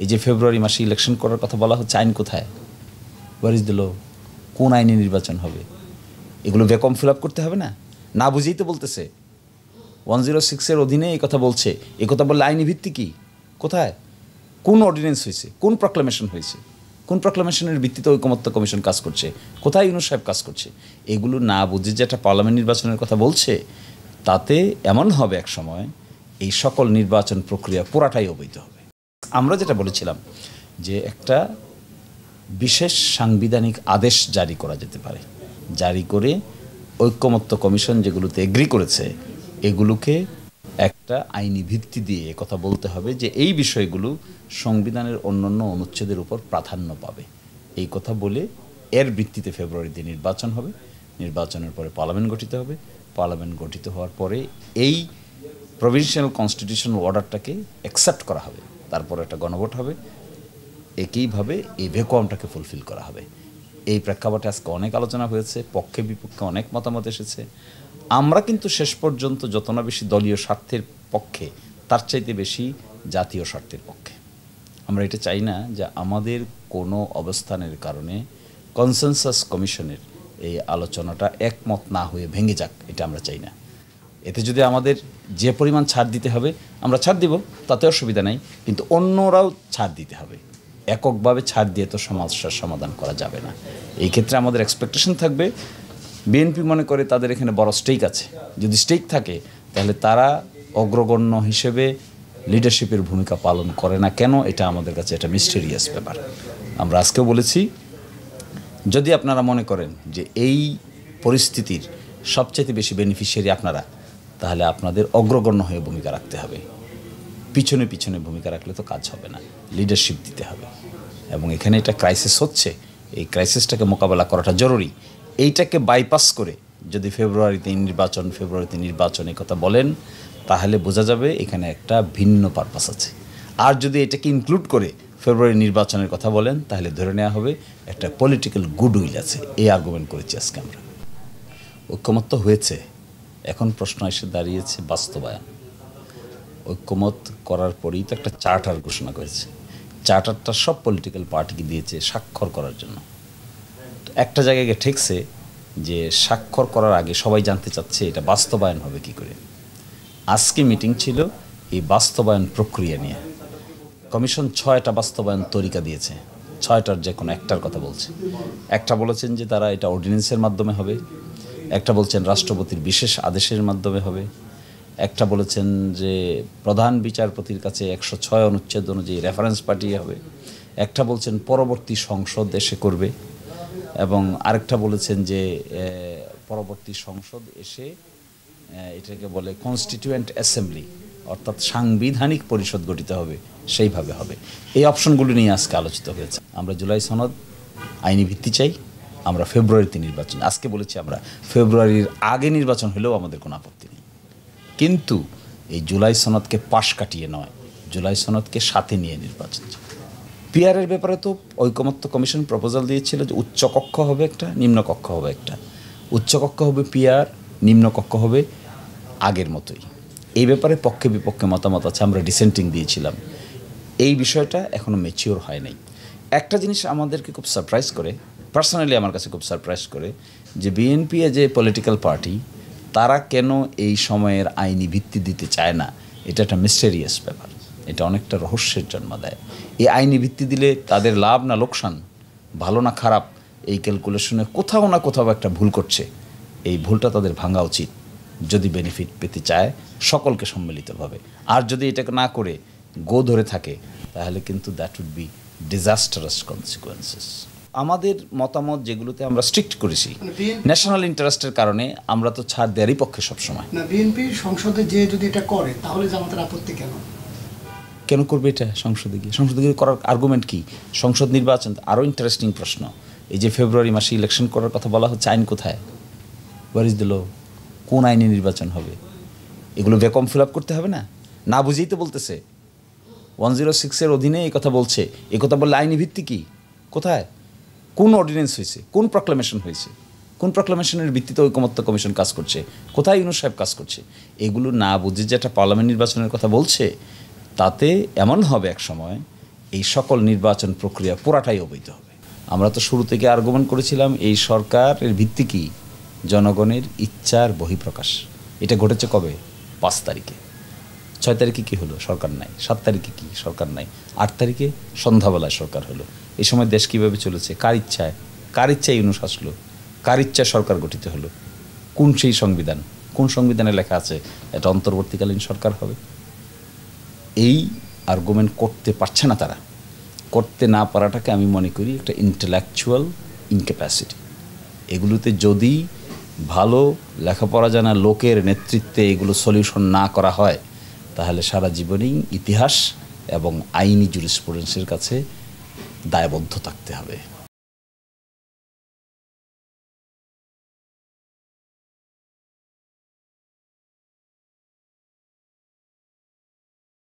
এই যে ফেব্রুয়ারি মাসে ইলেকশন করার কথা বলা হচ্ছে, আইন কোথায়? Where is the law? কোন আইনে নির্বাচন হবে? এগুলো ভ্যাকুয়াম ফিল আপ করতে হবে না? না বুঝেই তো বলতেছে 106-এর অধীনে এই কথা বলছে। এই কথা বললে আইনি ভিত্তি কী? কোথায়? কোন অর্ডিন্যান্স হয়েছে? কোন প্রক্লামেশন হয়েছে? কোন প্রক্লামেশনের ভিত্তিতে ঐকমত্য কমিশন কাজ করছে? কোথায় ইউনূস সাহেব কাজ করছে? এগুলো না বুঝে যে একটা পার্লামেন্ট নির্বাচনের কথা বলছে, তাতে এমন হবে এক সময় এই সকল নির্বাচন প্রক্রিয়া পুরাটাই অবৈধ হবে। আমরা যেটা বলেছিলাম যে একটা বিশেষ সাংবিধানিক আদেশ জারি করা যেতে পারে, জারি করে ঐকমত্য কমিশন যেগুলোতে এগ্রি করেছে এগুলোকে একটা আইনি ভিত্তি দিয়ে কথা বলতে হবে যে এই বিষয়গুলো সংবিধানের অন্যান্য অনুচ্ছেদের উপর প্রাধান্য পাবে। এই কথা বলে এর ভিত্তিতে ফেব্রুয়ারিতে নির্বাচন হবে, নির্বাচনের পরে পার্লামেন্ট গঠিত হবে, পার্লামেন্ট গঠিত হওয়ার পরে এই প্রভিনশিয়াল কনস্টিটিউশনাল অর্ডারটাকে অ্যাকসেপ্ট করা হবে, তারপর একটা গণভোট হবে, একইভাবে এই ভ্যাকুয়ামটাকে ফুলফিল করা হবে। এই প্রেক্ষাপটে আজকে অনেক আলোচনা হয়েছে, পক্ষে বিপক্ষে অনেক মতামত এসেছে। আমরা কিন্তু শেষ পর্যন্ত যত না বেশি দলীয় স্বার্থের পক্ষে, তার চাইতে বেশি জাতীয় স্বার্থের পক্ষে। আমরা এটা চাই না যে আমাদের কোনো অবস্থানের কারণে কনসেনসাস কমিশনের এই আলোচনাটা একমত না হয়ে ভেঙে যাক, এটা আমরা চাই না। এতে যদি আমাদের যে পরিমাণ ছাড় দিতে হবে আমরা ছাড় দিব, তাতে অসুবিধা নাই, কিন্তু অন্যরাও ছাড় দিতে হবে। এককভাবে ছাড় দিয়ে তো সমস্যার সমাধান করা যাবে না। এই ক্ষেত্রে আমাদের এক্সপেকটেশন থাকবে, বিএনপি মনে করে তাদের এখানে বড় স্টেক আছে, যদি স্টেক থাকে তাহলে তারা অগ্রগণ্য হিসেবে লিডারশিপের ভূমিকা পালন করে না কেন? এটা আমাদের কাছে একটা মিস্টেরিয়াস ব্যাপার। আমরা আজকেও বলেছি, যদি আপনারা মনে করেন যে এই পরিস্থিতির সবচেয়ে বেশি বেনিফিশিয়ারি আপনারা, তাহলে আপনাদের অগ্রগণ্য হয়ে ভূমিকা রাখতে হবে। পিছনে পিছনে ভূমিকা রাখলে তো কাজ হবে না, লিডারশিপ দিতে হবে। এবং এখানে এটা ক্রাইসিস হচ্ছে, এই ক্রাইসিসটাকে মোকাবেলা করাটা জরুরি। এইটাকে বাইপাস করে যদি ফেব্রুয়ারিতে নির্বাচন এই কথা বলেন, তাহলে বোঝা যাবে এখানে একটা ভিন্ন পারপাস আছে। আর যদি এটাকে ইনক্লুড করে ফেব্রুয়ারি নির্বাচনের কথা বলেন, তাহলে ধরে নেওয়া হবে একটা পলিটিক্যাল গুডউইল আছে। এই আর্গুমেন্ট করেছি আজকে আমরা। ঐক্যমত্য হয়েছে, এখন প্রশ্ন এসে দাঁড়িয়েছে বাস্তবায়ন। ঐক্যমত করার পরেই তো একটা চার্টার ঘোষণা করেছে, চার্টারটা সব পলিটিক্যাল পার্টিকে দিয়েছে স্বাক্ষর করার জন্য। একটা জায়গায় গিয়ে ঠেকছে যে স্বাক্ষর করার আগে সবাই জানতে চাচ্ছে এটা বাস্তবায়ন হবে কি করে। আজকে মিটিং ছিল এই বাস্তবায়ন প্রক্রিয়া নিয়ে। কমিশন 6টা বাস্তবায়ন তরিকা দিয়েছে, 6টার যে কোনো একটার কথা বলছে। একটা বলেছেন যে তারা এটা অর্ডিন্যান্সের মাধ্যমে হবে, একটা বলছেন রাষ্ট্রপতির বিশেষ আদেশের মাধ্যমে হবে, একটা বলেছেন যে প্রধান বিচারপতির কাছে 106 অনুচ্ছেদ অনুযায়ী রেফারেন্স পাঠিয়ে হবে, একটা বলছেন পরবর্তী সংসদ এসে করবে, এবং আরেকটা বলেছেন যে পরবর্তী সংসদ এসে এটাকে বলে কনস্টিটিউয়েন্ট অ্যাসেম্বলি, অর্থাৎ সাংবিধানিক পরিষদ গঠিত হবে, সেইভাবে হবে। এই অপশনগুলো নিয়ে আজকে আলোচিত হয়েছে। আমরা জুলাই সনদ আইনি ভিত্তি চাই, আমরা ফেব্রুয়ারিতে নির্বাচন, আজকে বলেছি আমরা ফেব্রুয়ারির আগে নির্বাচন হলেও আমাদের কোনো আপত্তি নেই, কিন্তু এই জুলাই সনদকে পাশ কাটিয়ে নয়, জুলাই সনদকে সাথে নিয়ে নির্বাচন চাই। পিআরের ব্যাপারে তো ঐকমত্য কমিশন প্রপোজাল দিয়েছিল যে উচ্চকক্ষ হবে একটা, নিম্নকক্ষ হবে একটা। উচ্চকক্ষ হবে পিআর, নিম্নকক্ষ হবে আগের মতোই। এই ব্যাপারে পক্ষে বিপক্ষে মতামত আছে, আমরা ডিসেন্টিং দিয়েছিলাম। এই বিষয়টা এখনও ম্যাচিওর হয় নাই। একটা জিনিস আমাদেরকে খুব সারপ্রাইজ করে, পার্সোনালি আমার কাছে খুব সারপ্রাইজ করে, যে বিএনপি যে পলিটিক্যাল পার্টি, তারা কেন এই সময়ের আইনি ভিত্তি দিতে চায় না। এটা একটা মিস্টেরিয়াস ব্যাপার, এটা অনেকটা রহস্যের জন্ম দেয়। এই আইনি ভিত্তি দিলে তাদের লাভ না লোকসান, ভালো না খারাপ, এই ক্যালকুলেশনে কোথাও না কোথাও একটা ভুল করছে। এই ভুলটা তাদের ভাঙা উচিত যদি বেনিফিট পেতে চায় সকলকে সম্মিলিতভাবে। আর যদি এটাকে না করে গো ধরে থাকে, তাহলে কিন্তু that would be disastrous consequences. আমাদের মতামত যেগুলোতে আমরা স্ট্রিক্ট করেছি ন্যাশনাল ইন্টারেস্টের কারণে, আমরা তো ছাড় দেওয়ারই পক্ষে সবসময়। না, বিএনপির সংসদে যে যদি এটা করে তাহলে জামাতের আপত্তি কেন? কেন করবে এটা সংসদে গিয়ে? সংসদে গিয়ে করার আর্গুমেন্ট কি? সংসদ নির্বাচন আরও ইন্টারেস্টিং প্রশ্ন। এই যে ফেব্রুয়ারি মাসে ইলেকশন করার কথা বলা হচ্ছে, আইন কোথায়? Where is the law? কোন আইনে নির্বাচন হবে? এগুলো ভ্যাকুয়াম ফিল আপ করতে হবে না? না বুঝেই তো বলতেছে 106-এর অধীনে এই কথা বলছে। এই কথা বললে আইনি ভিত্তি কী? কোথায়? কোন অর্ডিন্যান্স হয়েছে? কোন প্রক্লামেশন হয়েছে? কোন প্রক্লামেশনের ভিত্তিতে ঐকমত্য কমিশন কাজ করছে? কোথায় ইউনূস সাহেব কাজ করছে? এগুলো না বুঝে যে একটা পার্লামেন্ট নির্বাচনের কথা বলছে, তাতে এমন হবে এক সময় এই সকল নির্বাচন প্রক্রিয়া পুরাটাই অবৈধ হবে। আমরা তো শুরু থেকে আর্গুমেন্ট করেছিলাম এই সরকারের ভিত্তি কি, জনগণের ইচ্ছার বহিঃপ্রকাশ। এটা ঘটেছে কবে? 5 তারিখে। 6 তারিখে কি হলো? সরকার নাই। 7 তারিখে কি? সরকার নাই। 8 তারিখে সন্ধ্যাবেলায় সরকার হলো। এই সময় দেশ কীভাবে চলেছে? কার ইচ্ছায়? কার ইচ্ছায় ইউনূস আসলো? কার ইচ্ছায় সরকার গঠিত হলো? কোন সেই সংবিধান? কোন সংবিধানে লেখা আছে এটা অন্তর্বর্তীকালীন সরকার হবে? এই আর্গুমেন্ট করতে পারছে না তারা। করতে না পারাটাকে আমি মনে করি একটা ইন্টেলেকচুয়াল ইনক্যাপাসিটি। এগুলোতে যদি ভালো লেখাপড়া জানা লোকের নেতৃত্বে এগুলো সলিউশন না করা হয় তাহলে সারা জীবনেই ইতিহাস এবং আইনি জুরিসপ্রুডেন্সের কাছে দায়বদ্ধ থাকতে হবে।